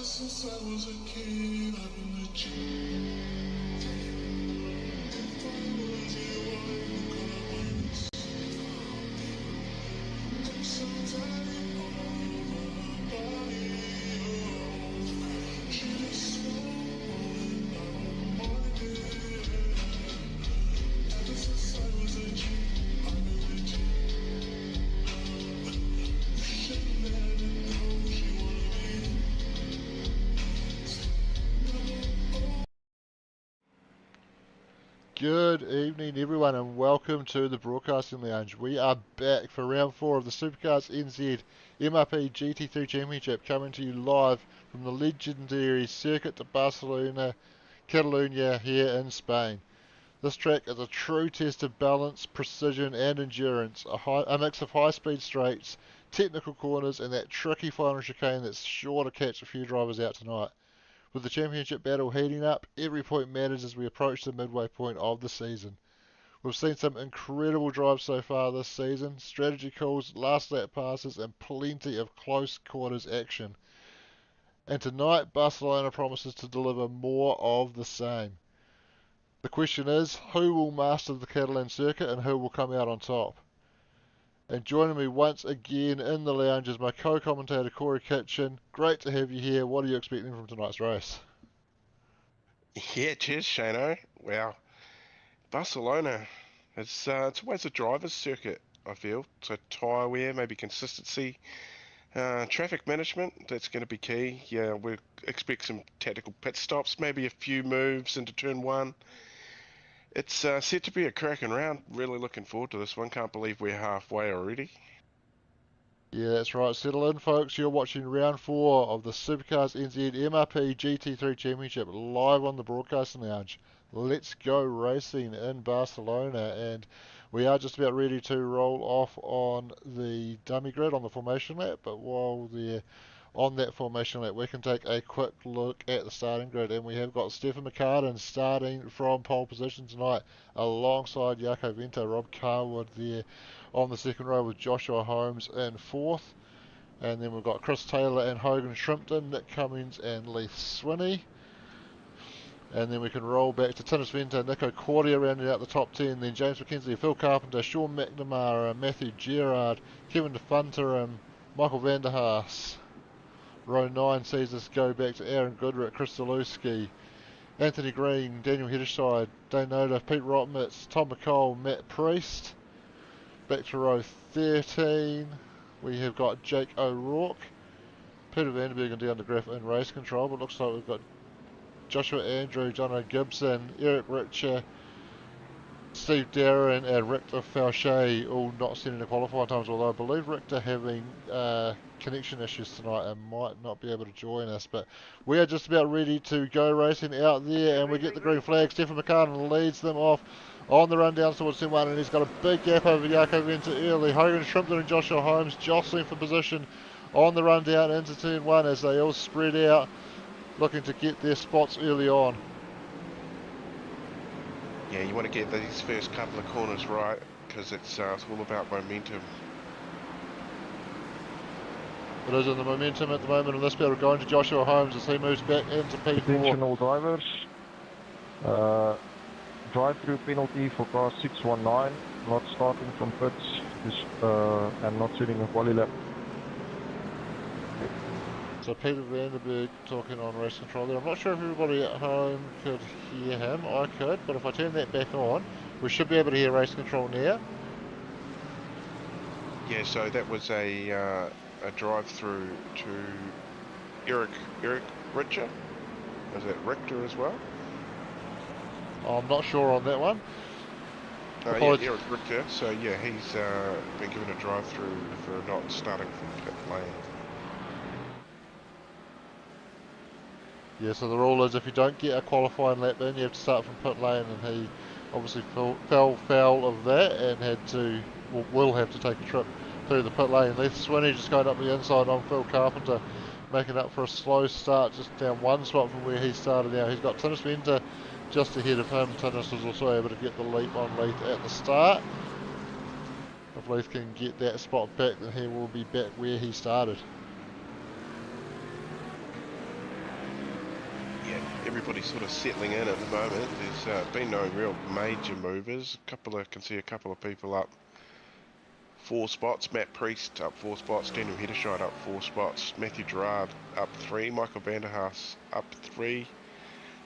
Since I was a kid, I've been a G. If I was you, I would collapse. I'm so tired of my body. She just won't mind it. Ever since I was a G, I've been a G. She never knows she wanna be. Good evening everyone and welcome to the Broadcasting Lounge. We are back for round 4 of the Supercars NZ MRP GT3 Championship, coming to you live from the legendary Circuit de Barcelona, Catalunya here in Spain. This track is a true test of balance, precision and endurance, a mix of high speed straights, technical corners and that tricky final chicane that's sure to catch a few drivers out tonight. With the championship battle heating up, every point matters as we approach the midway point of the season. We've seen some incredible drives so far this season, strategy calls, last lap passes and plenty of close quarters action. And tonight, Barcelona promises to deliver more of the same. The question is, who will master the Catalan circuit and who will come out on top? And joining me once again in the lounge is my co-commentator Corey Kitchen. Great to have you here. What are you expecting from tonight's race? Yeah, cheers, Shano. Wow, Barcelona. It's always a driver's circuit, I feel. So tyre wear, maybe consistency, traffic management. That's going to be key. Yeah, we expect some tactical pit stops, maybe a few moves into turn 1. It's set to be a cracking round. Really looking forward to this one. Can't believe we're halfway already. Yeah, that's right. Settle in, folks. You're watching round 4 of the Supercars NZ MRP GT3 Championship live on the Broadcasting Lounge. Let's go racing in Barcelona, and we are just about ready to roll off on the dummy grid on the formation lap. But while they're on that formation lap, we can take a quick look at the starting grid, and we have got Stefan McCartan starting from pole position tonight alongside Jaco Vento, Rob Carwood there on the second row with Joshua Holmes in 4th. And then we've got Chris Taylor and Hogan Shrimpton, Nick Cummings and Leith Swinney. And then we can roll back to Tinnis Venter, Nico Cordia rounding out the top 10, then James McKenzie, Phil Carpenter, Sean McNamara, Matthew Gerard, Kevin DeFunter, Michael Vanderhaas. Row 9 sees us go back to Aaron Goodrick, Chris Zalewski, Anthony Green, Daniel Hedderside, Dane Noda, Pete Rotmitz, Tom McCall, Matt Priest. Back to row 13, we have got Jake O'Rourke, Peter Vandenberg and Deon de Graaf in race control, but looks like we've got Joshua Andrew, Jono Gibson, Eric Richter, Steve Darren and Richter Fauché all not setting the qualifying times, although I believe Richter having connection issues tonight and might not be able to join us. But we are just about ready to go racing out there, and we get the green flag. Stefan McCartan leads them off on the run down towards turn 1, and he's got a big gap over Jaco Venter early. Hogan Shrimpton and Joshua Holmes jostling for position on the run down into turn 1 as they all spread out, looking to get their spots early on. Yeah, you want to get these first couple of corners right because it's all about momentum. It is in the momentum at the moment, and this battle going to Joshua Holmes as he moves back into P4. Attention all drivers. Drive-through penalty for car 619, not starting from pits and not setting a quali lap. So Peter Vandenberg talking on race control there. I'm not sure if everybody at home could hear him. I could, but if I turn that back on, we should be able to hear race control now. Yeah, so that was a drive-through to Eric Richter. Is that Richter as well? I'm not sure on that one. Yeah, Eric Richter. So yeah, he's been given a drive-through for not starting from pit lane. Yeah, so the rule is if you don't get a qualifying lap in, you have to start from pit lane, and he obviously fell foul of that and had to, will have to take a trip through the pit lane. Leith Swinney just going up the inside on Phil Carpenter, making up for a slow start, just down one spot from where he started now. He's got Tinnis Venter just ahead of him. Tinnis was also able to get the leap on Leith at the start. If Leith can get that spot back, then he will be back where he started. everybody's sort of settling in at the moment. There's been no real major movers. Can see a couple of people up 4 spots. Matt Priest up 4 spots. Daniel Hederscheid up 4 spots. Matthew Gerard up 3. Michael Vanderhaas up 3.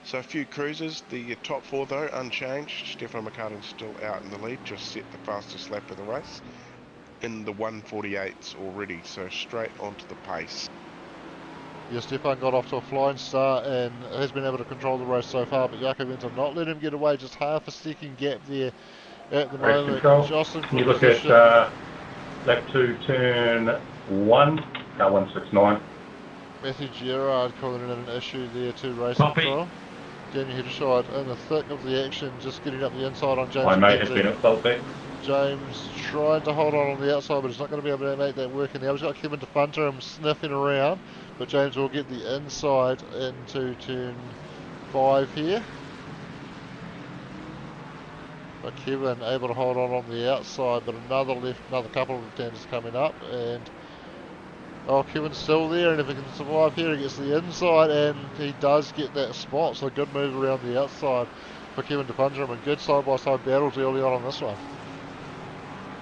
So a few cruisers. The top 4 though unchanged. Stefan McCartan's still out in the lead. Just set the fastest lap of the race in the 1:48s already. So straight onto the pace. Yeah, Stefan got off to a flying start and has been able to control the race so far, but Jaco Venter not let him get away, just half a second gap there at the Race moment. control. Jocelyn Can you for look at position. lap 2, turn 1, car 169. Matthew Gerard calling in an issue there to race Copy. control. Daniel Hederscheid in the thick of the action, just getting up the inside on James My mate has McKenzie. been at fault there. James trying to hold on the outside, but he's not going to be able to make that work. And now he's got Kevin DeFunter him sniffing around, but James will get the inside into turn 5 here. But Kevin able to hold on the outside, but another couple of left-handers coming up, and Kevin's still there, and if he can survive here, he gets the inside, and he does get that spot. So a good move around the outside for Kevin DeFunter, and good side-by-side battles early on this one.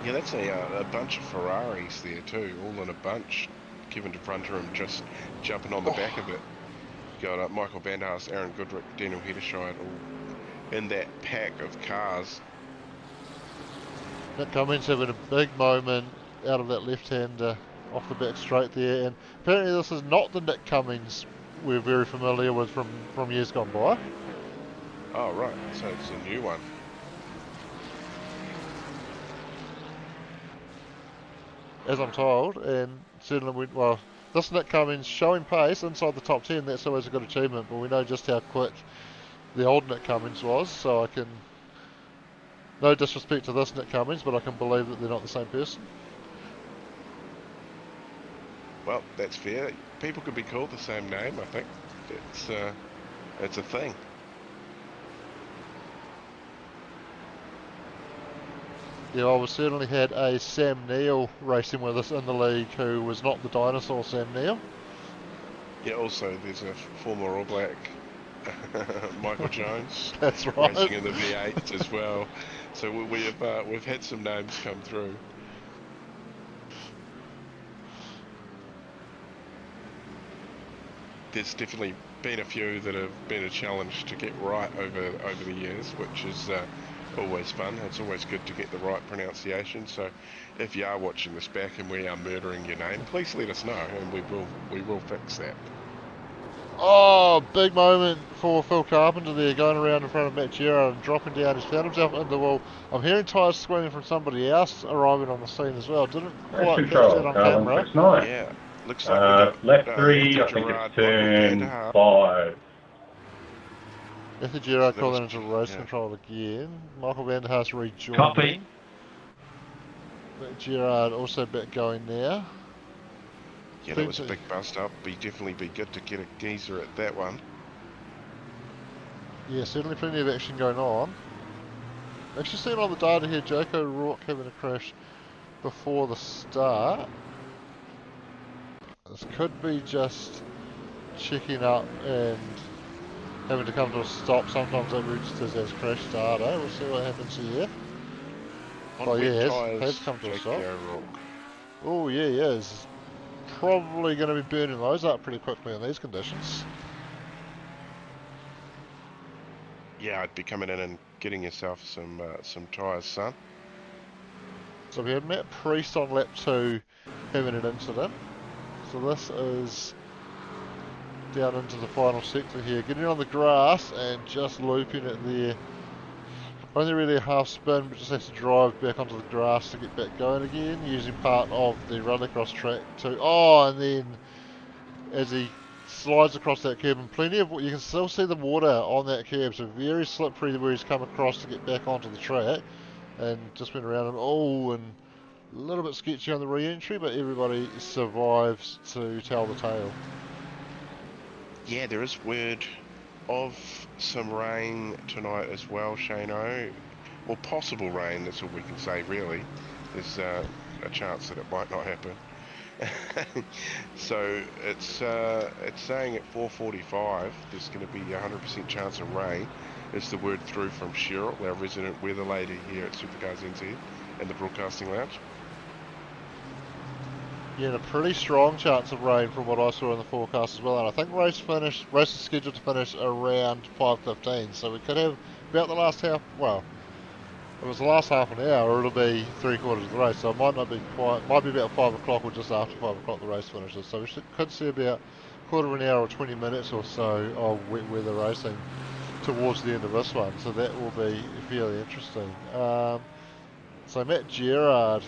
Yeah, that's a bunch of Ferraris there too, all in a bunch. Kevin DeFronterum just jumping on the back of it. Got Michael Vanderhaas, Aaron Goodrick, Daniel Hederscheid, all in that pack of cars. Nick Cummins having a big moment out of that left-hander off the back straight there, and apparently this is not the Nick Cummins we're very familiar with from years gone by. Oh right, so it's a new one. As I'm told, and certainly this Nick Cummins showing pace inside the top 10, that's always a good achievement, but we know just how quick the old Nick Cummins was, so I can, no disrespect to this Nick Cummins, but I can believe that they're not the same person. Well, that's fair. People could be called the same name, I think. It's a thing. Yeah, well, we certainly had a Sam Neill racing with us in the league who was not the dinosaur Sam Neill. Yeah, also there's a former All Black, Michael Jones. That's right. Racing in the V8 as well. So we've had some names come through. There's definitely been a few that have been a challenge to get right over the years, which is always fun. It's always good to get the right pronunciation. So if you are watching this back and we are murdering your name, please let us know and we will fix that. Oh, big moment for Phil Carpenter there, going around in front of Matt Gerard and dropping down. He's found himself in the wall. I'm hearing tyres screaming from somebody else arriving on the scene as well. Didn't quite catch that on camera. 169. Yeah, looks like we got lap 3, Matthew I think Gerard, it's turn Michael 5. Matthew Gerard So that calling was- into race yeah. control again. Michael Vanderhaas rejoining. Copy. Matt Gerard also back going now. Yeah, that was a big bust up. Definitely be good to get a geezer at that one. Yeah, certainly plenty of action going on. Actually seen on the data here, Joko Rourke having a crash before the start. This could be just checking up and having to come to a stop. Sometimes that registers as crash data. We'll see what happens here. On Oh wet yeah, tyres, has come to a Jake stop. O'Rourke. Oh yeah, he is. Probably going to be burning those up pretty quickly in these conditions. Yeah, I'd be coming in and getting yourself some tyres, son. So we had Matt Priest on lap 2 having an incident. So this is down into the final sector here, getting on the grass and just looping it there. Only really a half spin, but just has to drive back onto the grass to get back going again, using part of the rallycross track too. Oh, and then as he slides across that curb, and plenty of, you can still see the water on that curb, so very slippery where he's come across to get back onto the track, and just went around him. Oh, and a little bit sketchy on the re-entry, but everybody survives to tell the tale. Yeah, there is word of some rain tonight as well, Shano. Well, possible rain, that's all we can say really. There's a chance that it might not happen. So it's saying at 4:45 there's going to be a 100% chance of rain. It's the word through from Cheryl, our resident weather lady here at Supercars NZ and the broadcasting lounge. Yeah, and a pretty strong chance of rain from what I saw in the forecast as well. And I think race is scheduled to finish around 5:15, so we could have about the last half. Well, if it was the last half an hour, it'll be 3/4 of the race, so it might not be quite. Might be about 5 o'clock or just after 5 o'clock the race finishes. So we could see about quarter of an hour or 20 minutes or so of wet weather racing towards the end of this one. So that will be fairly interesting. So Matt Gerard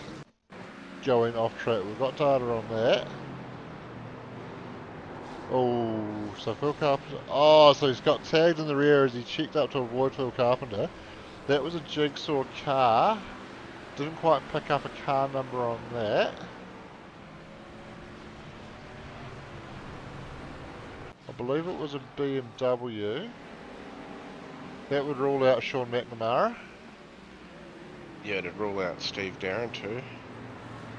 going off track. We've got data on that. Oh, so Phil Carpenter. Oh, so he's got tagged in the rear as he checked up to avoid Phil Carpenter. That was a jigsaw car. Didn't quite pick up a car number on that. I believe it was a BMW. That would rule out Sean McNamara. Yeah, to rule out Steve Darren too.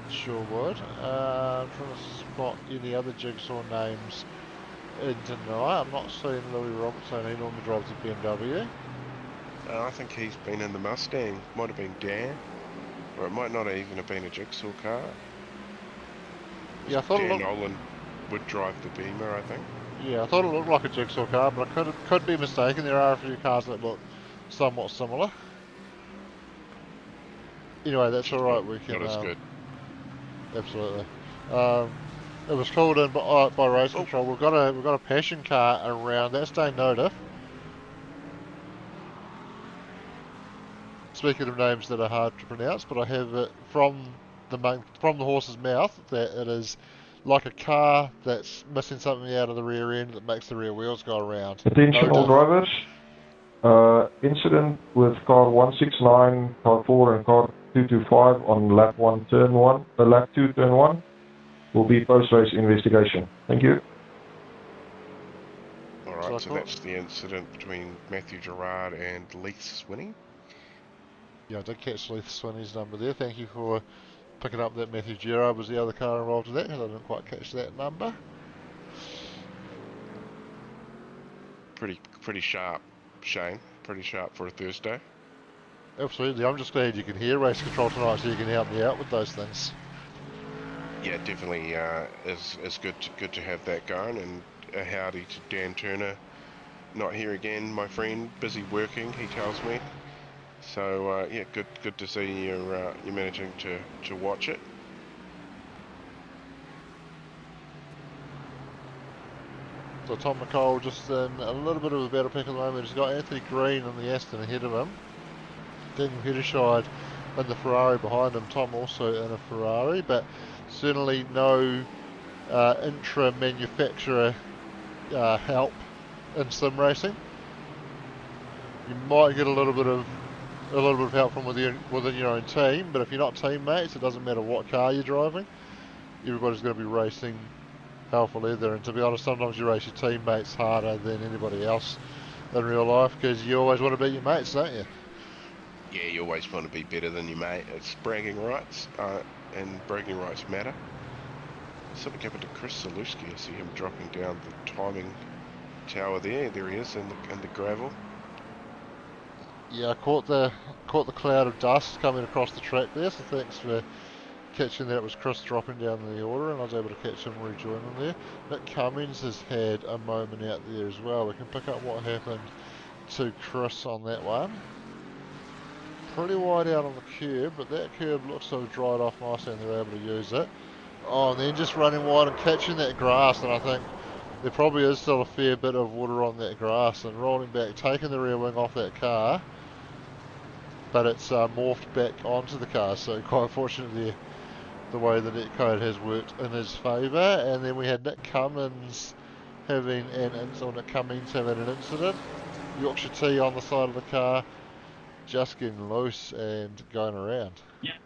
Sure would. I'm trying to spot any other jigsaw names in tonight. I'm not seeing Louis Robertson. He normally drives a BMW. I think he's been in the Mustang. Might have been Dan, or it might not even have been a jigsaw car. Yeah, I thought Dan it looked. Nolan would drive the Beamer, I think. Yeah, I thought it looked like a jigsaw car, but I could be mistaken. There are a few cars that look somewhat similar. Anyway, that's Just alright, we can, not as good. absolutely. It was called in by race control. We've got a passion car around. That's Dane Notiff. Speaking of names that are hard to pronounce, but I have it from the horse's mouth that it is like a car that's missing something out of the rear end that makes the rear wheels go around. Attention all drivers. Incident with car 169, car 4 and car 225 on lap 2 turn 1 will be post-race investigation. Thank you. Alright, so that's the incident between Matthew Gerard and Leith Swinney. Yeah, I did catch Leith Swinney's number there. Thank you for picking up that Matthew Gerard was the other car involved in that, because I didn't quite catch that number. Pretty sharp, Shane. Pretty sharp for a Thursday. Absolutely. I'm just glad you can hear race control tonight, so you can help me out with those things. Yeah, definitely is good to have that going, and a howdy to Dan Turner. Not here again, my friend. Busy working, he tells me. So yeah, good to see you're managing to watch it. So Tom McCall just in a little bit of a battle pack at the moment. He's got Anthony Green in the Aston ahead of him. Daniel Hedderscheid in the Ferrari behind him. Tom also in a Ferrari, but certainly no intra-manufacturer help in sim racing. You might get a little bit of help from within your own team, but if you're not teammates, it doesn't matter what car you're driving. Everybody's going to be racing hell for leather, and to be honest, sometimes you race your teammates harder than anybody else in real life, because you always want to beat your mates, don't you? Yeah, you always want to be better than your mate. It's bragging rights, and bragging rights matter. Something happened to Chris Zalewski. I see him dropping down the timing tower there. There he is in the gravel. Yeah, I caught the cloud of dust coming across the track there, so thanks for catching that. It was Chris dropping down the order, and I was able to catch him rejoining there. Nick Cummings has had a moment out there as well. We can pick up what happened to Chris on that one. Pretty wide out on the curb, but that curb looks to have dried off nicely and they're able to use it. Oh, and then just running wide and catching that grass, and I think there probably is still a fair bit of water on that grass, and rolling back, taking the rear wing off that car, but it's morphed back onto the car, so quite fortunately the way the net code has worked in his favour. And then we had Nick Cummins having an incident. Yorkshire T on the side of the car, just getting loose and going around. Yeah.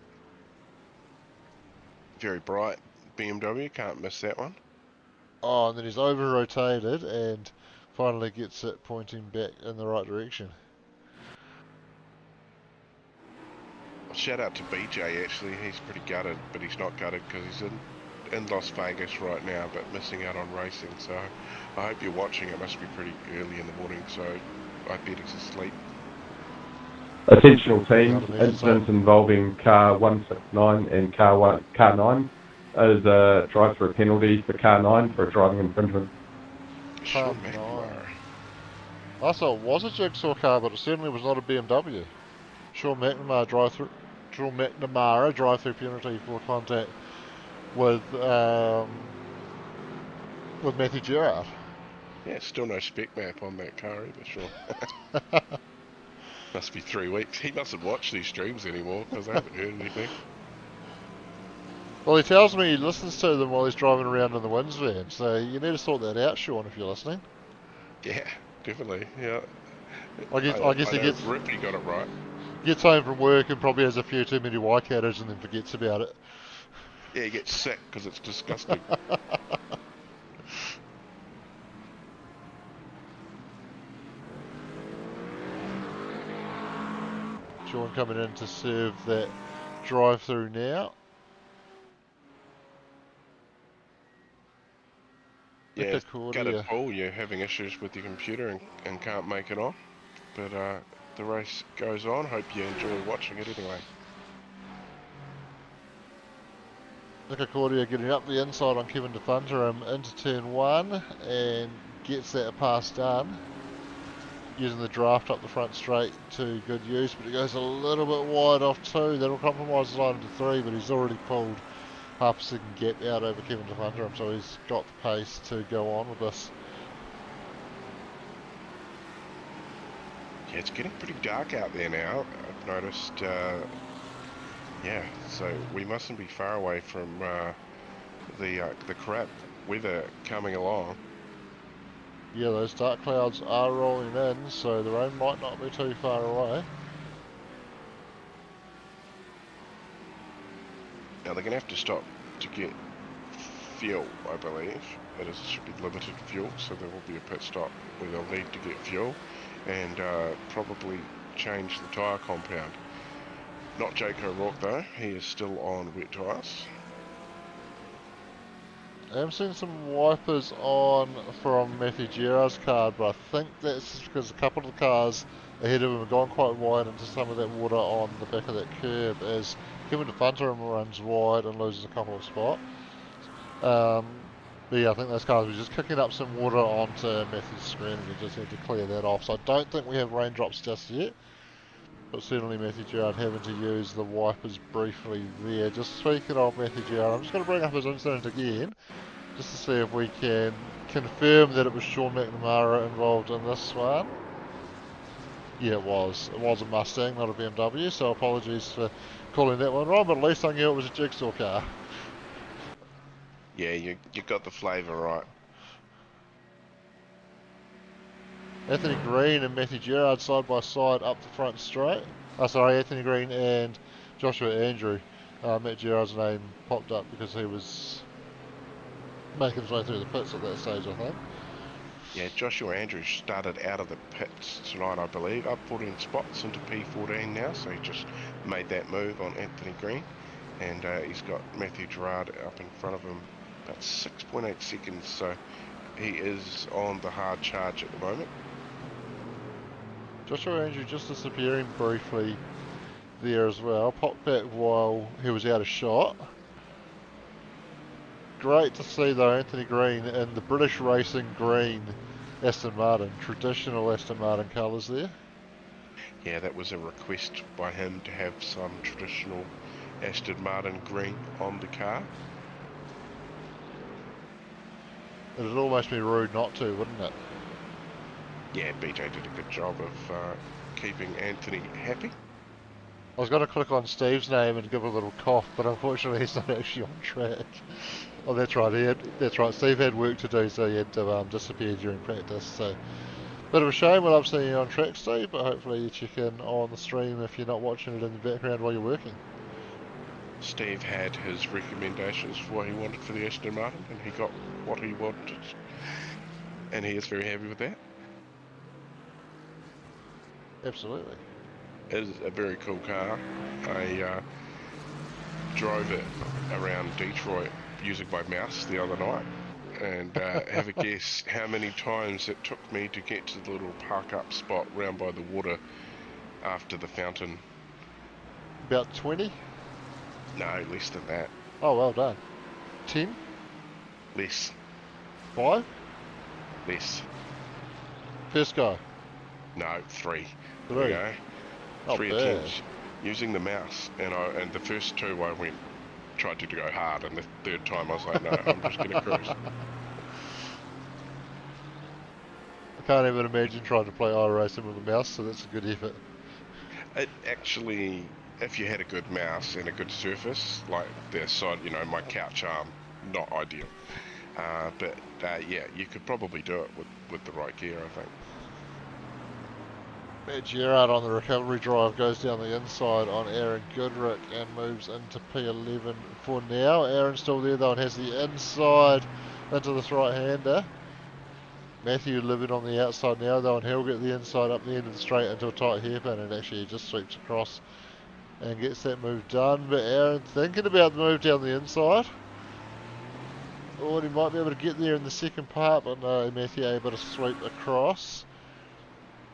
Very bright BMW, can't miss that one. Oh, and then he's over-rotated and finally gets it pointing back in the right direction. Shout out to BJ, actually. He's pretty gutted, but he's not gutted because he's in in Las Vegas right now, but missing out on racing. So I hope you're watching. It must be pretty early in the morning, so I better to sleep. Attentional teams, Not amazing, incidents involving car 169 and car 9 is a drive-through penalty for car 9 for a driving infringement. Sean Car 9. McNamara. I thought it was a jigsaw car, but it certainly was not a BMW. Sean McNamara drive-through penalty for contact with Matthew Gerard. Yeah, still no spec map on that car either, Sean. Must be 3 weeks. He mustn't watch these streams anymore because I haven't heard anything. Well, he tells me he listens to them while he's driving around in the Winds van, so you need to sort that out, Sean, if you're listening. Yeah, definitely. Yeah. I guess he know Ripley got it right. gets home from work and probably has a few too many Waikaters and then forgets about it. Yeah, he gets sick because it's disgusting. Sean coming in to serve that drive-through now. Yeah, gutted Paul, you're having issues with your computer and can't make it on. But the race goes on. Hope you enjoy watching it anyway. Nick Cordia getting up the inside on Kevin DeFunterum into turn 1 and gets that pass done. Using the draft up the front straight to good use, but it goes a little bit wide off 2. That'll compromise the line into 3, but he's already pulled half a second gap out over Kevin DeFunterum, so he's got the pace to go on with this. Yeah, it's getting pretty dark out there now. I've noticed, yeah, so we mustn't be far away from the crap weather coming along. Yeah, those dark clouds are rolling in, so the rain might not be too far away. Now they're going to have to stop to get fuel, I believe. It should be limited fuel, so there will be a pit stop where they'll need to get fuel and probably change the tyre compound. Not Jake O'Rourke though, he is still on wet tyres. I am seeing some wipers on from Matthew Gerard's car, but I think that's because a couple of the cars ahead of him have gone quite wide into some of that water on the back of that curb as Kevin DeFunterum runs wide and loses a couple of spots. But yeah, I think those cars were just kicking up some water onto Matthew's screen and he just had to clear that off. So I don't think we have raindrops just yet, but certainly Matthew Gerard having to use the wipers briefly there. Just speaking of Matthew Gerard, I'm just going to bring up his incident again, just to see if we can confirm that it was Sean McNamara involved in this one. Yeah, it was. It was a Mustang, not a BMW, so apologies for calling that one wrong, but at least I knew it was a jigsaw car. Yeah, you got the flavour right. Anthony Green and Matthew Gerard side by side up the front straight. Anthony Green and Joshua Andrew. Matt Gerard's name popped up because he was making his way through the pits at that stage, I think. Yeah, Joshua Andrews started out of the pits tonight, I believe, up 14 spots into P14 now, so he just made that move on Anthony Green, and he's got Matthew Gerard up in front of him about 6.8 seconds, so he is on the hard charge at the moment. Joshua Andrew just disappearing briefly there as well, popped back while he was out of shot. Great to see though Anthony Green in the British Racing green Aston Martin, traditional Aston Martin colours there. Yeah, that was a request by him to have some traditional Aston Martin green on the car. It'd almost be rude not to, wouldn't it? Yeah, BJ did a good job of keeping Anthony happy. I was going to click on Steve's name and give a little cough, but unfortunately he's not actually on track. Oh, that's right. Steve had work to do, so he had to disappear during practice. So, bit of a shame. Well, I've seen you on track, Steve, but hopefully you check in on the stream if you're not watching it in the background while you're working. Steve had his recommendations for what he wanted for the Aston Martin, and he got what he wanted, and he is very happy with that. Absolutely. It is a very cool car. I drove it around Detroit using my mouse the other night, and have a guess how many times it took me to get to the little park up spot round by the water after the fountain. About 20? No, less than that. Oh, well done. 10? Less. 5? Less. First go. No, 3. 3. There we go. Not 3 bad. attempts using the mouse, and the first 2 I tried to go hard, and the third time I was like, no, I'm just gonna cruise. I can't even imagine trying to play iRacing with a mouse, so that's a good effort. It actually, if you had a good mouse and a good surface, like the side, my couch arm, not ideal. But yeah, you could probably do it with the right gear, I think. Matt Gerard on the recovery drive goes down the inside on Aaron Goodrick and moves into P11 for now. Aaron's still there though and has the inside into this right-hander. Matthew living on the outside now though, and he'll get the inside up the end of the straight into a tight hairpin, and actually he just sweeps across and gets that move done. But Aaron thinking about the move down the inside. Oh, and he might be able to get there in the second part, but no, Matthew able to sweep across.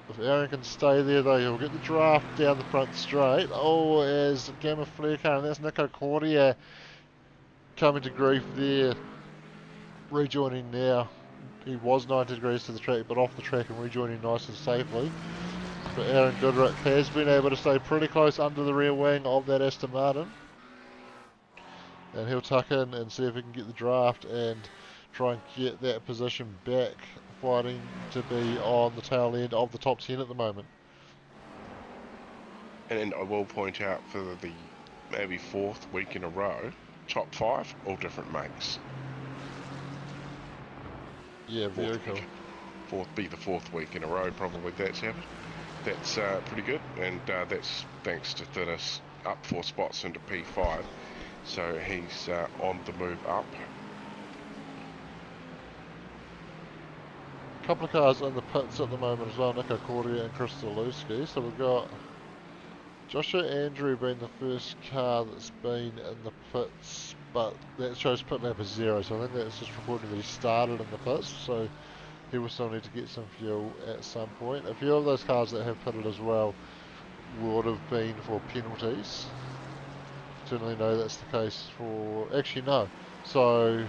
If Aaron can stay there though, he'll get the draft down the front straight. Oh, as Gamma Flare car, and that's Nico Cordia coming to grief there. Rejoining now. He was 90 degrees to the track, but off the track and rejoining nice and safely. But Aaron Goodrick has been able to stay pretty close under the rear wing of that Aston Martin. And he'll tuck in and see if he can get the draft and try and get that position back, fighting to be on the tail end of the top 10 at the moment. And I will point out for the maybe 4th week in a row, top 5, all different makes. Yeah, very cool. The 4th week in a row probably that's happened. That's pretty good, and that's thanks to Thinis up 4 spots into P5. So he's on the move up. A couple of cars in the pits at the moment as well, Nico Cordia and Chris Zalewski. So we've got Joshua Andrew being the first car that's been in the pits, but that shows pit map as 0, so I think that's just reporting that he started in the pits, so he will still need to get some fuel at some point. A few of those cars that have pitted as well would have been for penalties. Certainly know that's the case for... Actually, no. So,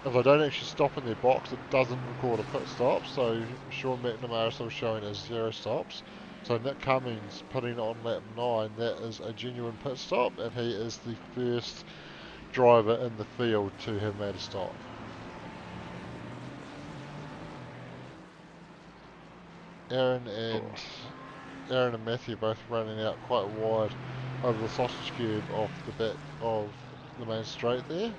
if I don't actually stop in their box, it doesn't record a pit stop. So, Sean McNamara is still showing as 0 stops. So, Nick Cummings putting on lap 9, that is a genuine pit stop, and he is the first driver in the field to have made a stop. Aaron and Matthew both running out quite wide over the sausage cube off the back of the main straight there.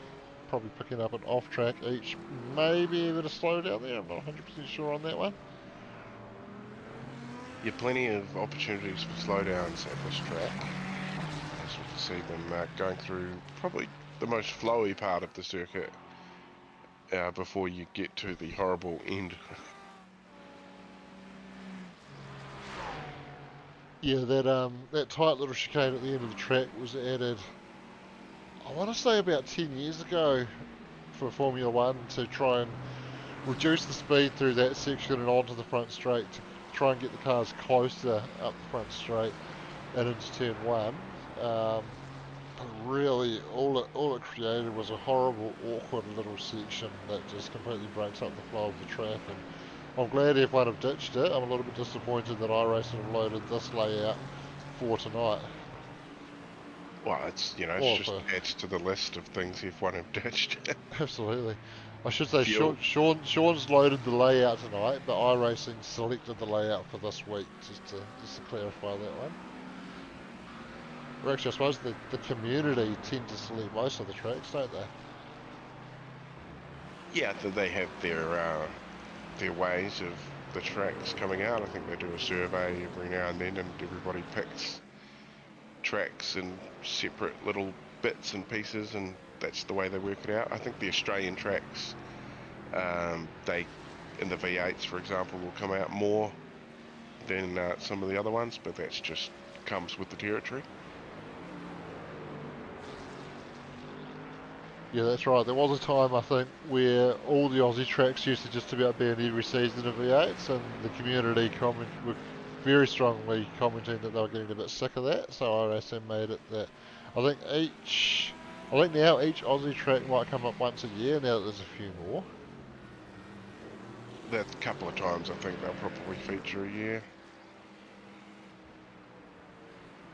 Probably picking up an off track each, maybe a bit of slow down there, I'm not 100% sure on that one. Yeah, plenty of opportunities for slowdowns at this track. As we can see them going through probably the most flowy part of the circuit before you get to the horrible end. Yeah, that tight little chicane at the end of the track was added, I want to say about 10 years ago for Formula 1 to try and reduce the speed through that section and onto the front straight to try and get the cars closer up the front straight and into turn 1. But really, all it created was a horrible, awkward little section that just completely breaks up the flow of the track. And I'm glad F1 have ditched it. I'm a little bit disappointed that iRacing have loaded this layout for tonight. Well, it's just adds to the list of things F1 have ditched. Absolutely. I should say Sean's loaded the layout tonight, but iRacing selected the layout for this week, just to clarify that one. Or actually, I suppose the community tend to select most of the tracks, don't they? Yeah, they have their ways of the tracks coming out. I think they do a survey every now and then, and everybody picks tracks in separate little bits and pieces, and that's the way they work it out. I think the Australian tracks, they in the V8s, for example, will come out more than some of the other ones, but that's just comes with the territory. Yeah, that's right. There was a time, I think, where all the Aussie tracks used to just about be in every season of V8s, and the community were very strongly commenting that they were getting a bit sick of that. So RSM made it that I think now each Aussie track might come up once a year. Now that there's a few more. That couple of times I think they'll probably feature a year.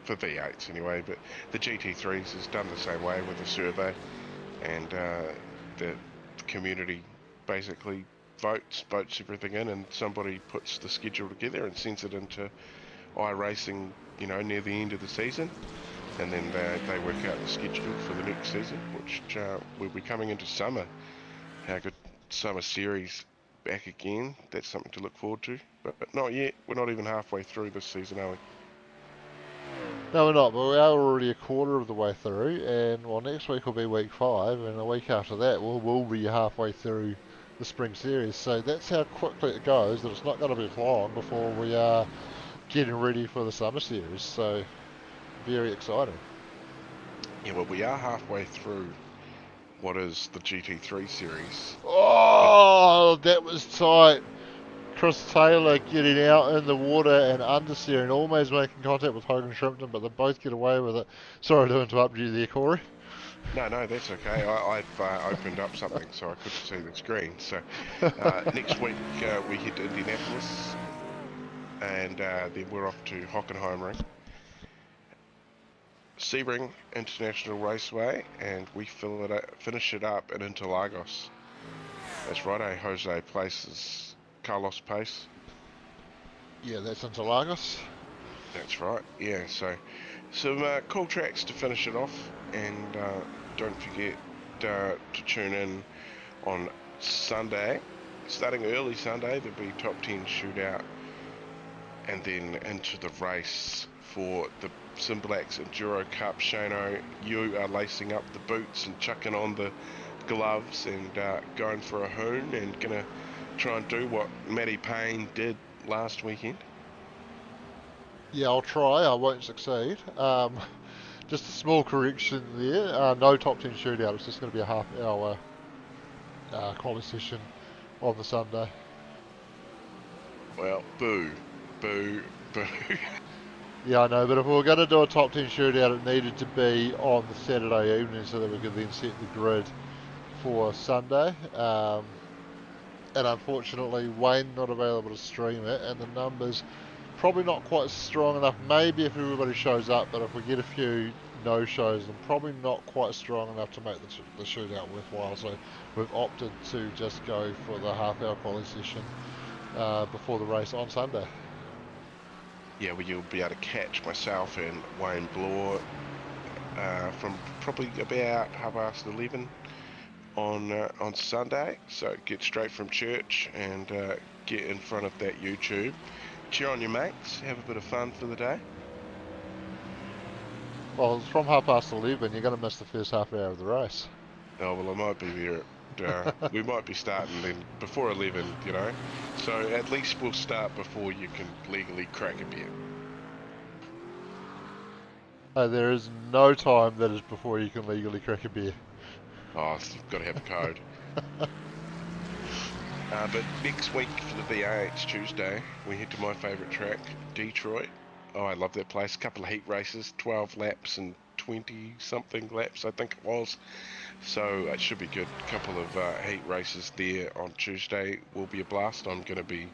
For V8s anyway, but the GT3s has done the same way with the survey, and the community basically votes everything in, and somebody puts the schedule together and sends it into iRacing, near the end of the season, and then they work out the schedule for the next season, which will be coming into summer. How good summer series back again. That's something to look forward to, but not yet. We're not even halfway through this season, are we? No, we're not, but we are already a quarter of the way through, and well, next week will be week 5, and a week after that we'll be halfway through the spring series. So that's how quickly it goes, that it's not going to be long before we are getting ready for the summer series. So very exciting. Yeah, well, we are halfway through what is the GT3 series. Oh, that was tight. Chris Taylor getting out in the water and understeering, almost making contact with Hogan Shrimpton, but they both get away with it. Sorry to interrupt you there, Corey. No, that's okay. I've opened up something so I couldn't see the screen. So next week we head to Indianapolis, and then we're off to Hockenheimring, Sebring International Raceway, and we finish it up in Interlagos. That's right, Jose places Carlos Pace. Yeah, that's Interlagos. That's right, yeah, so some cool tracks to finish it off, and don't forget to tune in on Sunday. Starting early Sunday, there'll be top 10 shootout, and then into the race for the Simblacks Enduro Cup. Shano, you are lacing up the boots and chucking on the gloves and going for a hoon, and gonna try and do what Matty Payne did last weekend. Yeah, I'll try. I won't succeed. Just a small correction there. No top 10 shootout. It's just going to be a half-hour quali session on the Sunday. Well, boo. Yeah, I know, but if we were going to do a top 10 shootout, it needed to be on the Saturday evening so that we could then set the grid for Sunday. And unfortunately, Wayne not available to stream it, and the numbers probably not quite strong enough. Maybe if everybody shows up, but if we get a few no-shows, then probably not quite strong enough to make the shootout worthwhile. So we've opted to just go for the half-hour quali session before the race on Sunday. Yeah, well, you'll be able to catch myself and Wayne Bloor from probably about 11:30 on Sunday. So get straight from church and get in front of that YouTube. Cheer on your mates, have a bit of fun for the day. Well, it's from 11:30. You're going to miss the first half hour of the race. Oh, well, I might be there. We might be starting then before 11, So at least we'll start before you can legally crack a beer. There is no time that is before you can legally crack a beer. Oh, so you've got to have a code. But next week for the V8, it's Tuesday, we head to my favourite track, Detroit. Oh, I love that place. Couple of heat races, 12 laps and 20-something laps, I think it was. So it should be good. Couple of heat races there on Tuesday will be a blast. I'm going to be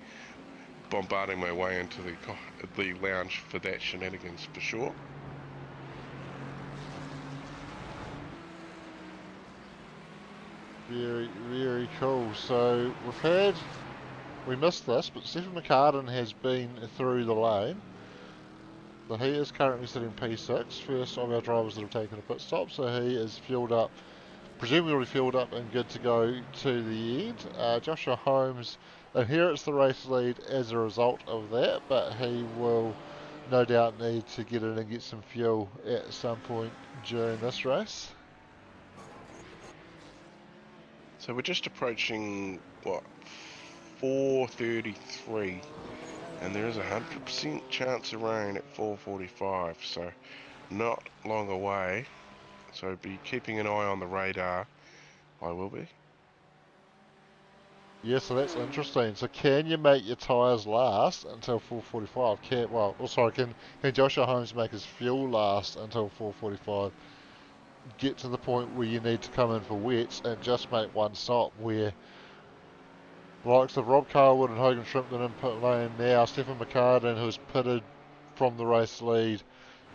bombarding my way into the lounge for that shenanigans for sure. Very, very cool. So we missed this, but Stephen McCartan has been through the lane. So he is currently sitting P6, first of our drivers that have taken a pit stop. So he is fueled up, presumably fueled up and good to go to the end. Joshua Holmes inherits the race lead as a result of that, but he will no doubt need to get in and get some fuel at some point during this race. So we're just approaching, 4:33, and there is 100% chance of rain at 4:45, so not long away. So be keeping an eye on the radar I will be. Yeah, so that's interesting. So can you make your tyres last until 4:45? Can Joshua Holmes make his fuel last until 4:45? Get to the point where you need to come in for wets and just make one stop where likes of Rob Carwood and Hogan Shrimpton in pit lane now, Stephen McCartan, who's pitted from the race lead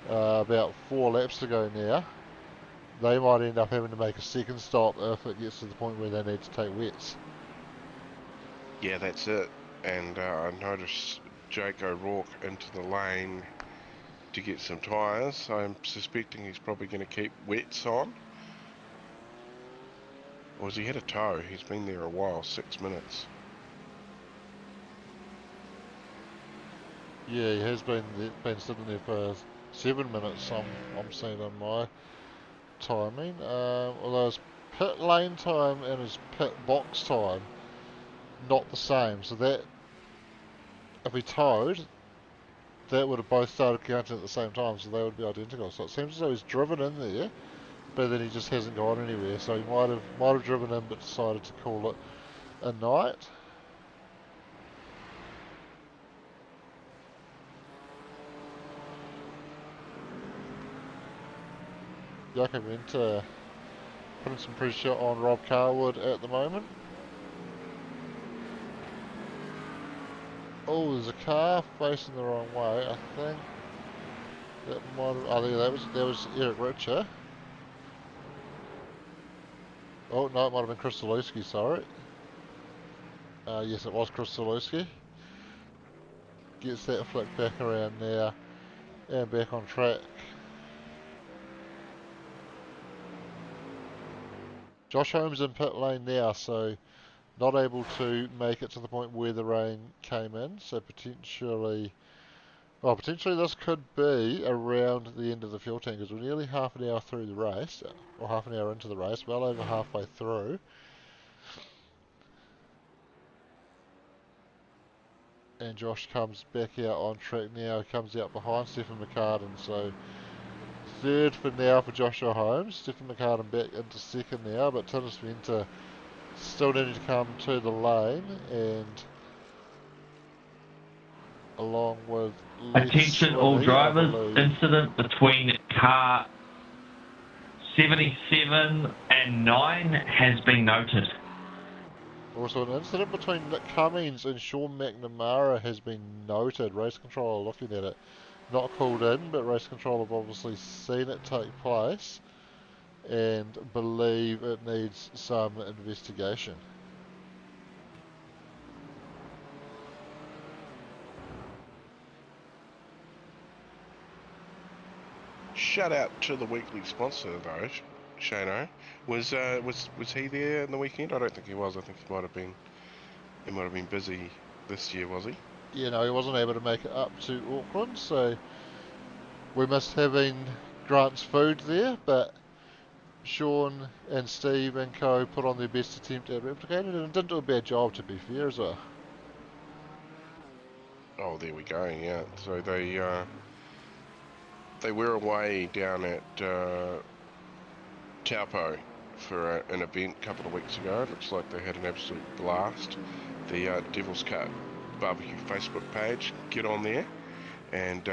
about 4 laps to go now, they might end up having to make a second stop if it gets to the point where they need to take wets. Yeah, that's it. And I noticed Jake O'Rourke into the lane to get some tyres. I'm suspecting he's probably going to keep wets on. Or has he had a tow? He's been there a while, 6 minutes. Yeah, he has been sitting there for 7 minutes. I'm seeing on my timing. Although his pit lane time and his pit box time not the same. So that if he towed, that would have both started counting at the same time, so they would be identical. So it seems as though he's driven in there, but then he just hasn't gone anywhere. So he might have driven in, but decided to call it a night. Jakob Winter putting some pressure on Rob Carwood at the moment. Oh, there's a car facing the wrong way. I think that might have. Oh, yeah, that was Eric Richer. Oh no, it might have been Chris Zalewski. Sorry. Yes, it was Chris Zalewski. Gets that flick back around now and back on track. Josh Holmes in pit lane now, so not able to make it to the point where the rain came in, so potentially this could be around the end of the fuel tank, because we're nearly half an hour through the race, or half an hour into the race, well over halfway through. And Josh comes back out on track now, comes out behind Stephen McCartan, so third for now for Joshua Holmes. Stephen McCartan back into second now, but Tinnis Venter still needing to come to the lane, and along with attention all drivers, incident between car 77 and 9 has been noted. Also, an incident between Nick Cummings and Sean McNamara has been noted. Race control are looking at it. Not called in, but race control have obviously seen it take place and believe it needs some investigation. Shout out to the weekly sponsor though, Shano. Was he there in the weekend? I don't think he was. I think he might have been busy this year, was he? Yeah, no, he wasn't able to make it up to Auckland, so we missed having Grant's food there, but Sean and Steve and co put on their best attempt at replicating it, and didn't do a bad job, to be fair, as well. Oh, there we go. Yeah. So they were away down at Taupo for an event a couple of weeks ago. It looks like they had an absolute blast. The Devil's Cut Barbecue Facebook page, get on there and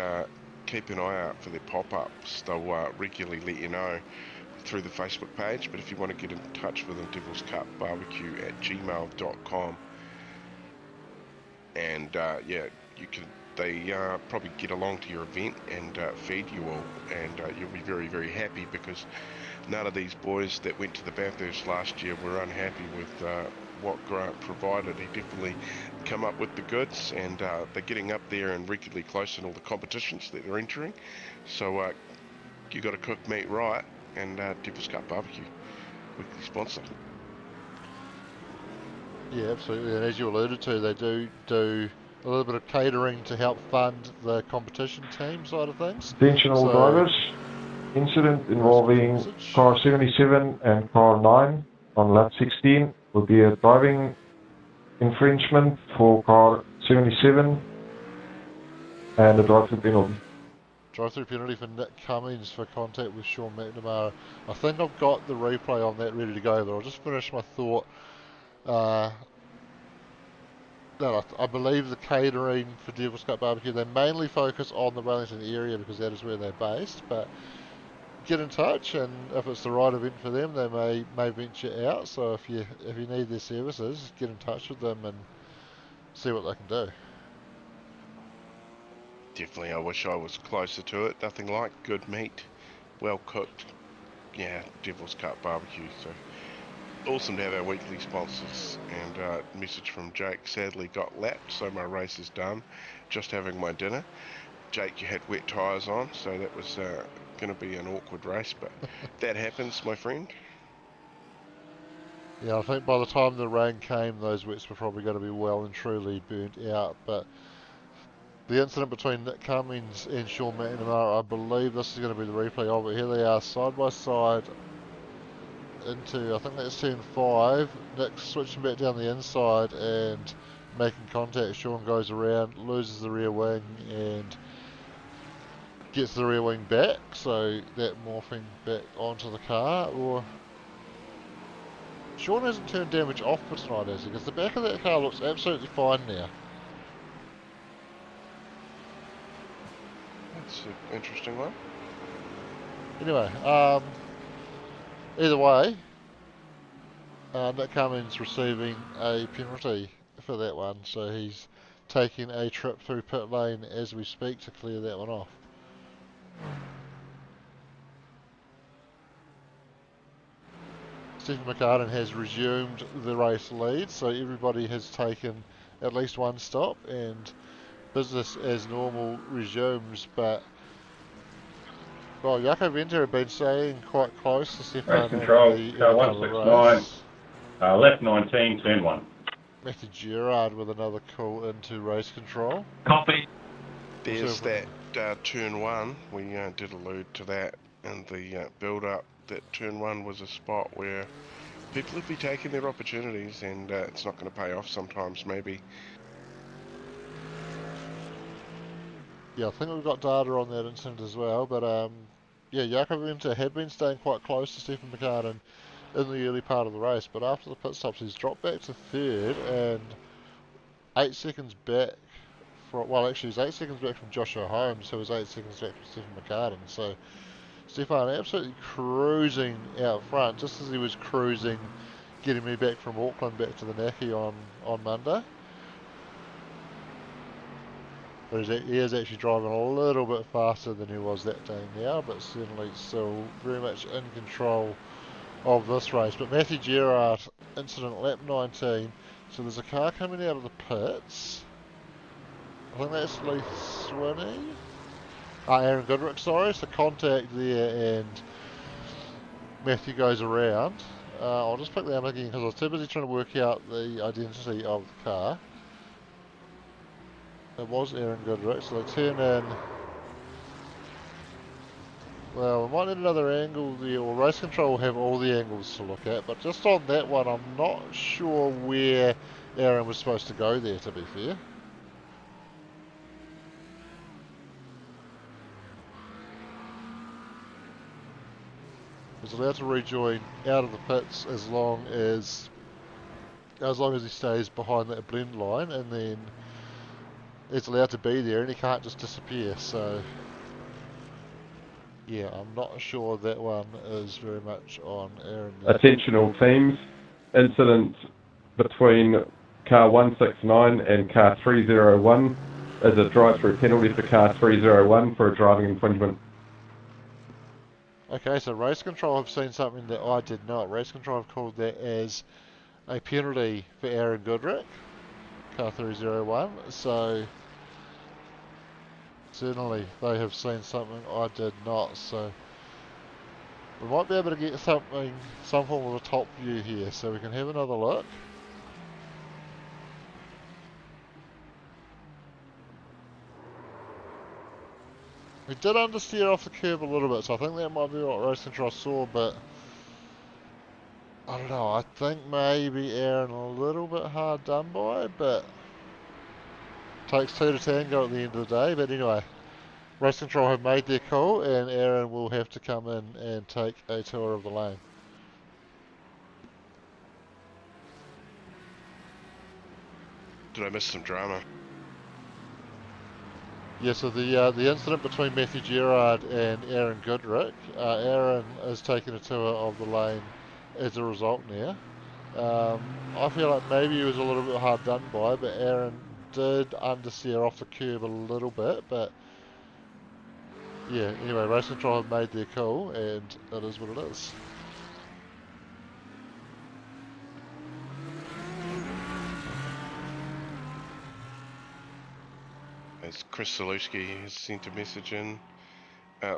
keep an eye out for their pop-ups. They'll regularly let you know through the Facebook page, but if you want to get in touch with them, Devil's Cut Barbecue at gmail.com, and yeah, you can. They probably get along to your event and feed you all, and you'll be very, very happy, because none of these boys that went to the Bathurst last year were unhappy with what Grant provided. He definitely come up with the goods, and they're getting up there and regularly close in all the competitions that they're entering. So you got to cook meat right, and Devil's Cut Barbecue, weekly sponsor. Yeah, absolutely, and as you alluded to, they do a little bit of catering to help fund the competition team side of things. Attention all drivers, incident involving car 77 and car 9 on lap 16 will be a driving infringement for car 77 and a driving penalty. Drive-through penalty for Nick Cummings for contact with Sean McNamara. I think I've got the replay on that ready to go, but I'll just finish my thought. I believe the catering for Devil's Cut Barbecue, they mainly focus on the Wellington area because that is where they're based, but get in touch, and if it's the right event for them, they may venture out. So if you need their services, get in touch with them and see what they can do. Definitely, I wish I was closer to it. Nothing like good meat, well cooked. Yeah, Devil's Cut Barbecue. So awesome to have our weekly sponsors. And message from Jake, sadly got lapped, so my race is done. Just having my dinner. Jake, you had wet tyres on, so that was going to be an awkward race, but that happens, my friend. Yeah, I think by the time the rain came, those wets were probably going to be well and truly burnt out. But the incident between Nick Cummings and Sean McNamara, I believe this is going to be the replay of it. Here they are, side by side, into, I think that's turn 5. Nick's switching back down the inside and making contact. Sean goes around, loses the rear wing, and gets the rear wing back, so that morphing back onto the car. Or Sean hasn't turned damage off for tonight, has he? Because the back of that car looks absolutely fine now. That's an interesting one. Anyway, either way, Nick Cummings receiving a penalty for that one, so he's taking a trip through pit lane as we speak to clear that one off. Stephen McArdle has resumed the race lead, so everybody has taken at least one stop and business as normal resumes. But well, Jaco Venter had been staying quite close to Stefan Race control, in the car early part of the 169, race. left 19, turn 1. Matthew Gerard with another call into race control. Copy. There's that turn 1. We did allude to that in the build-up, that turn 1 was a spot where people would be taking their opportunities, and it's not going to pay off sometimes, maybe. Yeah, I think we've got data on that incident as well, but yeah, Jaco Venter had been staying quite close to Stephen McArdle in the early part of the race, but after the pit stops he's dropped back to third and 8 seconds back from, well actually he's 8 seconds back from Joshua Holmes, who was 8 seconds back from Stephen McArdle, so Stefan absolutely cruising out front, just as he was cruising getting me back from Auckland back to the Naki on Monday. But he is actually driving a little bit faster than he was that day now, but certainly still very much in control of this race. But Matthew Gerard, incident lap 19. So there's a car coming out of the pits. I think that's Lee Swinney. Aaron Goodrich, sorry. So contact there and Matthew goes around. I'll just pick that up again because I was too busy trying to work out the identity of the car. It was Aaron Goodrich, so they turn in. Well, we might need another angle there, or race control will have all the angles to look at, but just on that one, I'm not sure where Aaron was supposed to go there, to be fair. He's allowed to rejoin out of the pits as long as he stays behind that blend line, and then it's allowed to be there, and he can't just disappear. So yeah, I'm not sure that one is very much on Aaron there. Attention all teams, incident between car 169 and car 301 is a drive-through penalty for car 301 for a driving infringement. Okay, so race control have seen something that I did not. Race control have called that as a penalty for Aaron Goodrich, car 301, so certainly they have seen something I did not, so we might be able to get some form of a top view here, so we can have another look. We did understeer off the curb a little bit, so I think that might be what race control saw, but I don't know, I think maybe Aaron a little bit hard done by, but takes two to tango at the end of the day. But anyway, Race Control have made their call, and Aaron will have to come in and take a tour of the lane. Did I miss some drama? Yeah, so the incident between Matthew Gerard and Aaron Goodrick, Aaron is taking a tour of the lane as a result now. I feel like maybe he was a little bit hard done by, but Aaron did understeer off the curb a little bit, but yeah, anyway, Race Control have made their call, and it is what it is. As Chris Zaluski has sent a message in.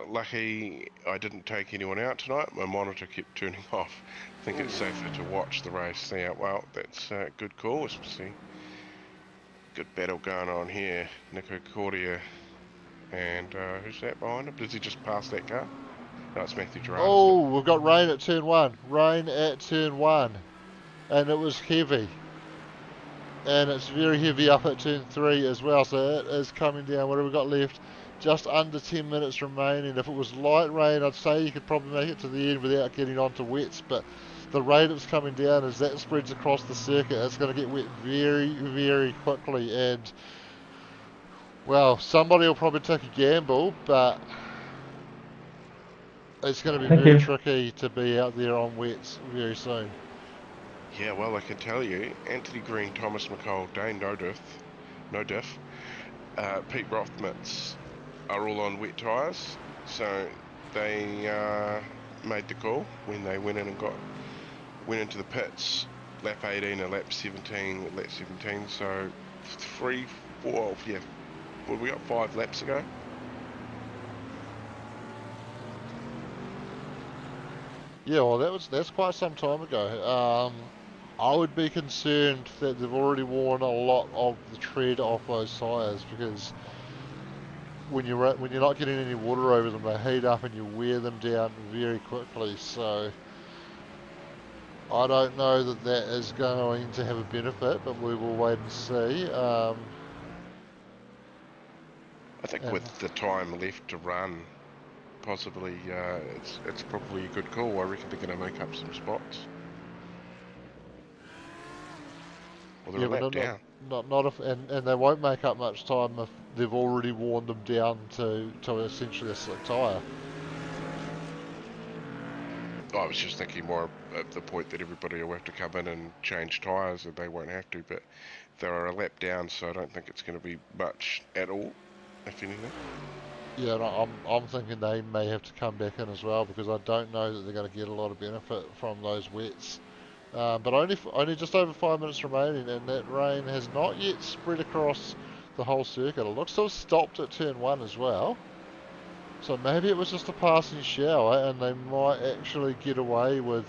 Lucky I didn't take anyone out tonight. My monitor kept turning off. I think it's safer to watch the race now. Well, that's a good call, especially good battle going on here. Nico Cordia and who's that behind him? Does he just pass that car? No, it's Matthew Gerard, isn't it? Oh, we've got rain at turn 1. Rain at turn 1. And it was heavy. And it's very heavy up at turn 3 as well, so it is coming down. What have we got left? Just under 10 minutes remaining. If it was light rain, I'd say you could probably make it to the end without getting onto wets, but the rate it's coming down, as that spreads across the circuit, it's going to get wet very, very quickly. And, well, somebody will probably take a gamble, but it's going to be very tricky to be out there on wets very soon. Yeah, well, I can tell you, Anthony Green, Thomas McCall, Dane no diff, Pete Rothmitz are all on wet tyres, so they made the call when they went in and went into the pits, lap 18 and lap 17, so 3, 4, yeah, well, we got 5 laps ago. Yeah, well, that's quite some time ago. I would be concerned that they've already worn a lot of the tread off those tyres, because when you're not getting any water over them, they heat up and you wear them down very quickly. So I don't know that that is going to have a benefit, but we will wait and see. I think with the time left to run, possibly it's probably a good call. I reckon they're going to make up some spots. Well, they're a lap down. Not if, and they won't make up much time if they've already worn them down to essentially a slick tyre. I was just thinking more at the point that everybody will have to come in and change tyres, and they won't have to, but they're a lap down, so I don't think it's going to be much at all, if anything. Yeah, and I'm thinking they may have to come back in as well, because I don't know that they're going to get a lot of benefit from those wets. But only just over 5 minutes remaining, and that rain has not yet spread across the whole circuit. It looks to have stopped at turn 1 as well. So maybe it was just a passing shower, and they might actually get away with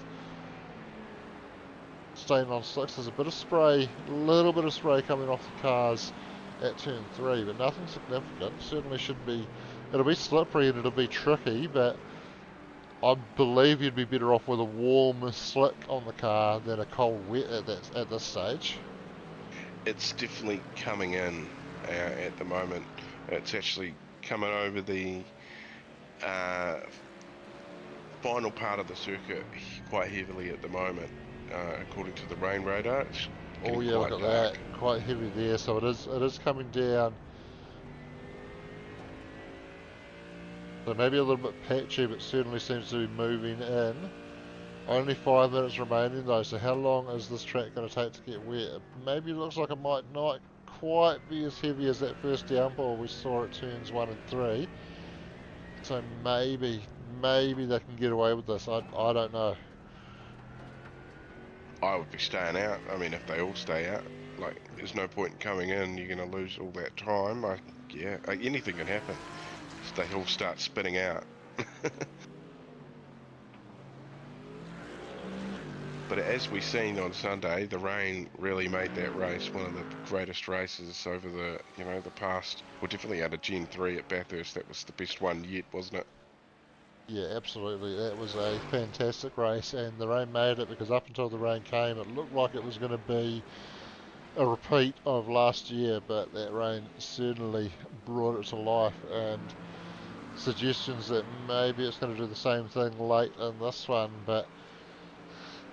staying on slicks. There's a bit of spray, a little bit of spray coming off the cars at turn 3, but nothing significant. Certainly should be. It'll be slippery and it'll be tricky, but I believe you'd be better off with a warm slick on the car than a cold wet at this stage. It's definitely coming in at the moment. It's actually coming over the final part of the circuit quite heavily at the moment, according to the rain radar. Oh yeah, look at that, quite heavy there. So it is coming down. So maybe a little bit patchy, but certainly seems to be moving in. Only 5 minutes remaining though, so how long is this track going to take to get wet? Maybe it looks like it might not quite be as heavy as that first downpour we saw at turns 1 and 3. So maybe they can get away with this. I don't know. I would be staying out. I mean, if they all stay out, like, there's no point in coming in. You're going to lose all that time. Anything can happen. They all start spinning out. But as we seen on Sunday, the rain really made that race one of the greatest races over the past. Well, definitely out of Gen 3 at Bathurst, that was the best one yet, wasn't it? Yeah, absolutely. That was a fantastic race, and the rain made it, because up until the rain came, it looked like it was going to be a repeat of last year, but that rain certainly brought it to life. And suggestions that maybe it's going to do the same thing late in this one, but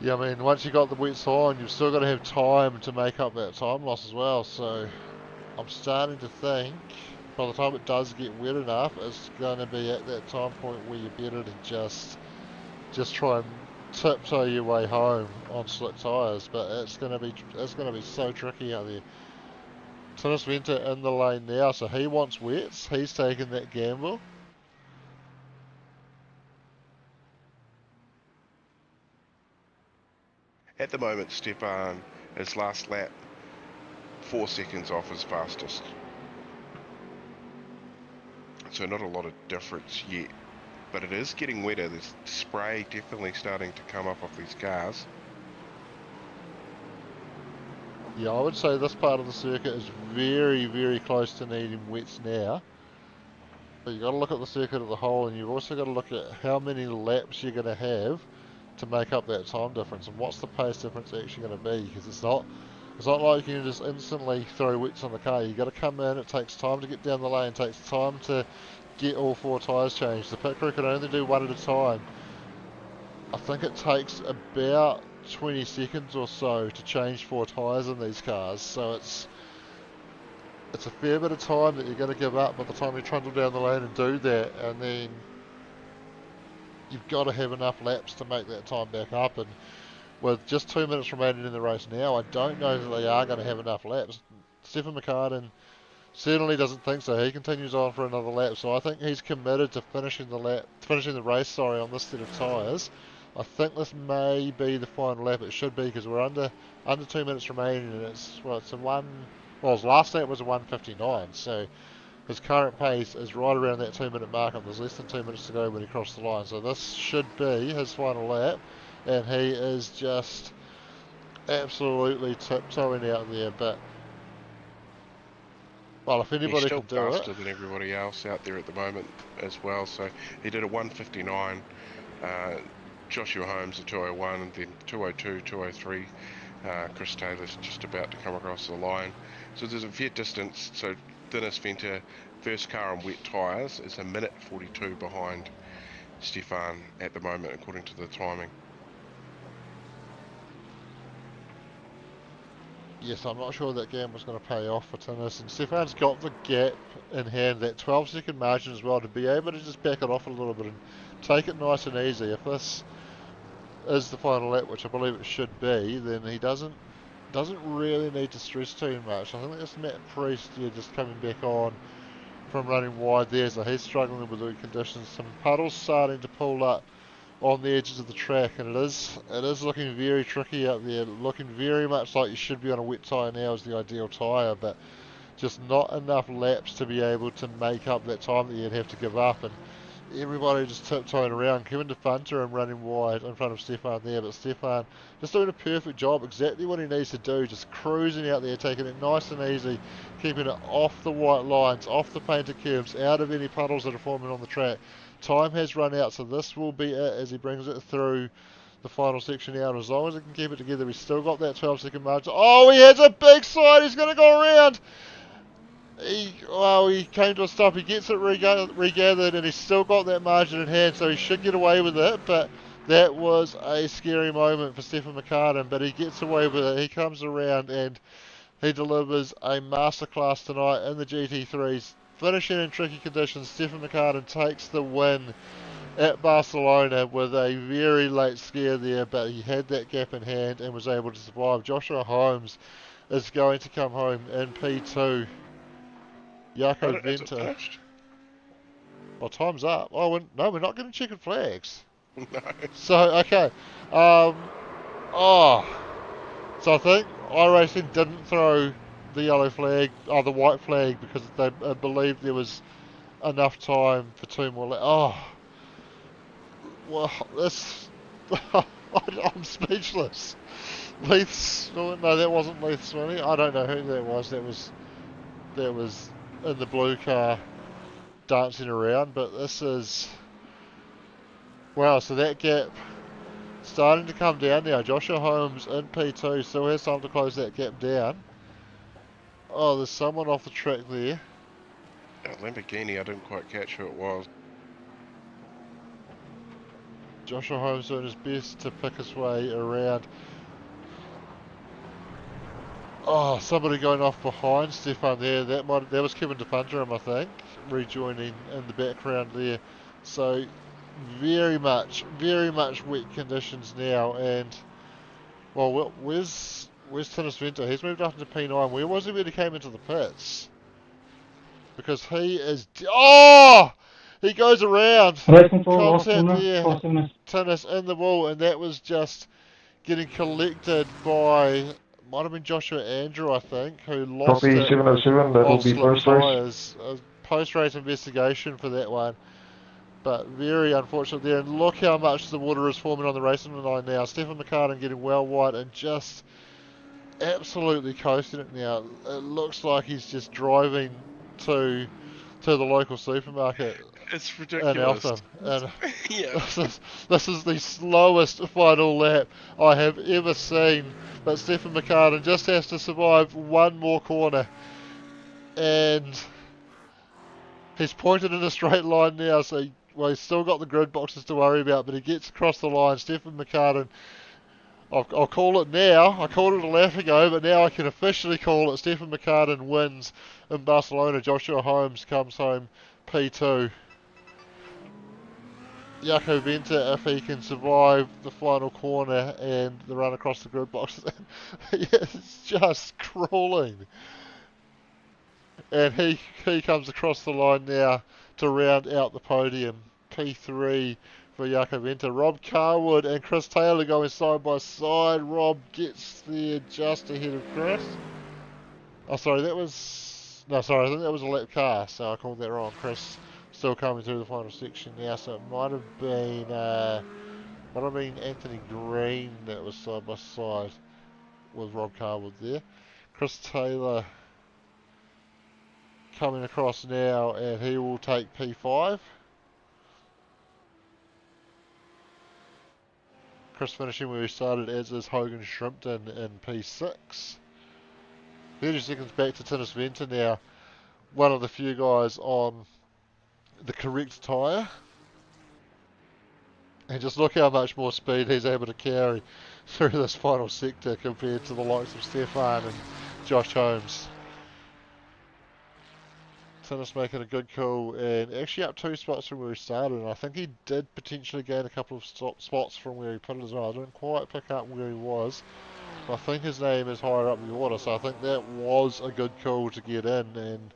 yeah, I mean, once you got the wets on, you've still got to have time to make up that time loss as well, so I'm starting to think by the time it does get wet enough, it's going to be at that time point where you're better to just try and tiptoe your way home on slick tyres, but it's going to be so tricky out there. Tennis Venter in the lane now, so he wants wets, he's taking that gamble. At the moment, Stefan, his last lap, 4 seconds off his fastest. So not a lot of difference yet. But it is getting wetter. There's spray definitely starting to come up off these cars. Yeah, I would say this part of the circuit is very, very close to needing wets now. But you've got to look at the circuit as a whole, and you've also got to look at how many laps you're going to have to make up that time difference, and what's the pace difference actually going to be, because it's not like you can just instantly throw wets on the car. You've got to come in, it takes time to get down the lane, it takes time to get all 4 tyres changed. The pit crew can only do one at a time. I think it takes about 20 seconds or so to change 4 tyres in these cars, so it's a fair bit of time that you're going to give up by the time you trundle down the lane and do that, and then you've got to have enough laps to make that time back up, and with just 2 minutes remaining in the race now, I don't know that they are going to have enough laps. Stephen McCartan certainly doesn't think so. He continues on for another lap, so I think he's committed to finishing the race on this set of tyres. I think this may be the final lap. It should be, because we're under 2 minutes remaining, and it's his last lap was a 1:59, so his current pace is right around that 2 minute mark, and there's less than 2 minutes to go when he crosses the line. So this should be his final lap, and he is just absolutely tiptoeing out there. But well, if He's anybody still can do it, faster than everybody else out there at the moment as well. So he did a 1:59. Joshua Holmes a 2:01, and then 2:02, 2:03. Chris Taylor's just about to come across the line. So there's a fair distance. So Dennis Venter, first car on wet tyres, is 1:42 behind Stefan at the moment, according to the timing. yes, I'm not sure that gamble's going to pay off for Tennis, and Stefan's got the gap in hand, that 12-second margin as well, to be able to just back it off a little bit and take it nice and easy. If this is the final lap, which I believe it should be, then he doesn't really need to stress too much. I think it's Matt Priest here just coming back on from running wide there, so he's struggling with the conditions. Some puddles starting to pull up on the edges of the track, and it is looking very tricky out there, looking very much like you should be on a wet tyre now as the ideal tyre, but just not enough laps to be able to make up that time that you'd have to give up, and everybody just tiptoeing around. Kevin DeFunter and running wide in front of Stefan there, but Stefan just doing a perfect job, exactly what he needs to do, just cruising out there, taking it nice and easy, keeping it off the white lines, off the painted curbs, out of any puddles that are forming on the track. Time has run out, so this will be it as he brings it through the final section now, and as long as he can keep it together, he's still got that 12-second margin. Oh, he has a big slide, he's going to go around! He came to a stop, he gets it regathered, and he's still got that margin in hand, so he should get away with it, but that was a scary moment for Stephen McCartan, but he gets away with it. He comes around and he delivers a masterclass tonight in the GT3s. Finishing in tricky conditions, Stephen McCartan takes the win at Barcelona with a very late scare there, but he had that gap in hand and was able to survive. Joshua Holmes is going to come home in P2. Jaco Venter. Finished? Well, time's up. Oh, no, we're not getting checkered flags. No. So, okay. So I think iRacing didn't throw the yellow flag, or the white flag, because they believed there was enough time for 2 more laps. Oh, well, this... I'm speechless. No, that wasn't Leith Swinney. I don't know who that was. That was in the blue car dancing around, but this is... Wow, so that gap starting to come down now. Joshua Holmes in P2 still has time to close that gap down. Oh, there's someone off the track there. Lamborghini, I didn't quite catch who it was. Joshua Holmes doing his best to pick his way around. Oh, somebody going off behind Stefan there. That was Kevin DePunterum, I think, rejoining in the background there. So very much wet conditions now. And well, where's Tinnis Venter? He's moved up into P9. Where was he when he came into the pits? Because he is. Oh! He goes around. Race control, last Contact corner, there. 4 seconds. Tinnis in the wall, and that was just getting collected by. Might have been Joshua Andrew, I think, who lost Copy it 707, that'll on be slip first race. tyres. A post-race investigation for that one. But very unfortunate there. And look how much the water is forming on the racing line now. Stephen McCartan getting well wide and just absolutely coasting it now. It looks like he's just driving to the local supermarket It's in ridiculous. Eltham. And Yeah. this is the slowest final lap I have ever seen. But Stephen McCartan just has to survive one more corner. And he's pointed in a straight line now, so he's still got the grid boxes to worry about, but he gets across the line. Stephen McCartan, I'll call it now. I called it a lap ago, but now I can officially call it. Stephen McCartan wins in Barcelona. Joshua Holmes comes home P2. Jaco Venter, if he can survive the final corner and the run across the grid boxes, it's just crawling. And he comes across the line now to round out the podium. P3 for Jaco Venter. Rob Carwood and Chris Taylor going side by side. Rob gets there just ahead of Chris. Oh, sorry, I think that was a lap car, so I called that wrong. Chris still coming through the final section now, so it might have been Anthony Green that was side by side with Rob Carwood there. Chris Taylor coming across now, and he will take P5. Chris finishing where he started, as is Hogan Shrimpton in P6. 30 seconds back to Tinnis Venter now. One of the few guys on the correct tyre. And just look how much more speed he's able to carry through this final sector compared to the likes of Stefan and Josh Holmes. Tinnis making a good call, and actually up 2 spots from where he started, and I think he did potentially gain a couple of spots from where he put it as well. I didn't quite pick up where he was, but I think his name is higher up the order, so I think that was a good call to get in. And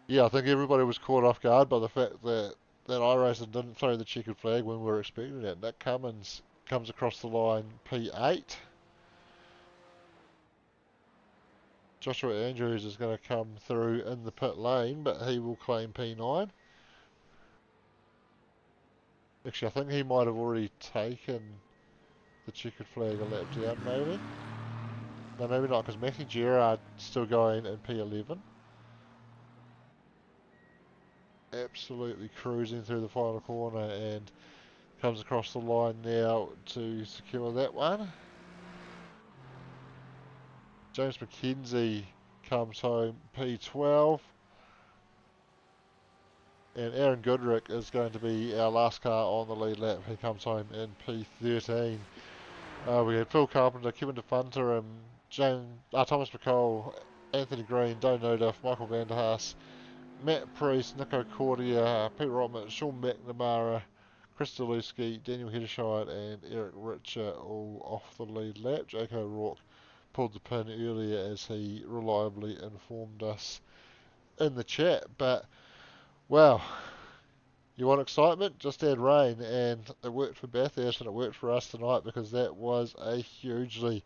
yeah, I think everybody was caught off guard by the fact that iRacing didn't throw the checkered flag when we were expecting it. Nick Cummins comes across the line P8. Joshua Andrews is going to come through in the pit lane, but he will claim P9. Actually, I think he might have already taken the checkered flag a lap down, maybe. No, maybe not, because Matthew Gerard still going in P11. Absolutely cruising through the final corner and comes across the line now to secure that one. James McKenzie comes home P12. And Aaron Goodrick is going to be our last car on the lead lap. He comes home in P13. We had Phil Carpenter, Kevin DeFunter, Thomas McCall, Anthony Green, Doe Noduff, Michael Vanderhaas, Matt Priest, Nico Cordia, Pete Rotman, Sean McNamara, Chris Deluski, Daniel Hedderscheid, and Eric Richer all off the lead lap. Jake O'Rourke pulled the pin earlier, as he reliably informed us in the chat. But wow, you want excitement? Just add rain, and it worked for Bathurst and it worked for us tonight, because that was a hugely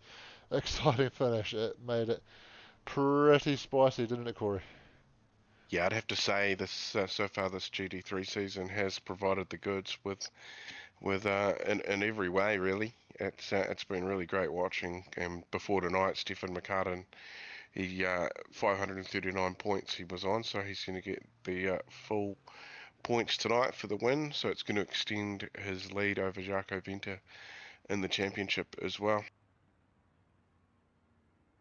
exciting finish. It made it pretty spicy, didn't it, Corey? Yeah, I'd have to say this so far this GT3 season has provided the goods with in every way, really. It's been really great watching. And before tonight, Stephen McCartan, he 539 points he was on, so he's going to get the full points tonight for the win. So it's going to extend his lead over Jaco Venter in the championship as well.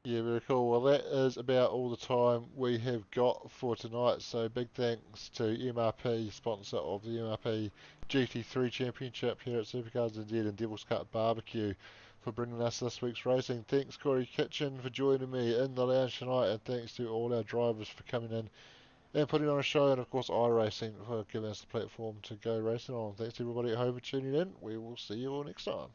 Yeah, very cool. Well, that is about all the time we have got for tonight. So big thanks to MRP, sponsor of the MRP GT3 Championship here at Supercars NZ and Devil's Cut Barbecue, for bringing us this week's racing. Thanks Corey Kitchen for joining me in the lounge tonight, and thanks to all our drivers for coming in and putting on a show, and of course iRacing for giving us the platform to go racing on. Thanks to everybody at home for tuning in. We will see you all next time.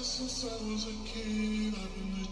Since I was a kid, I've been the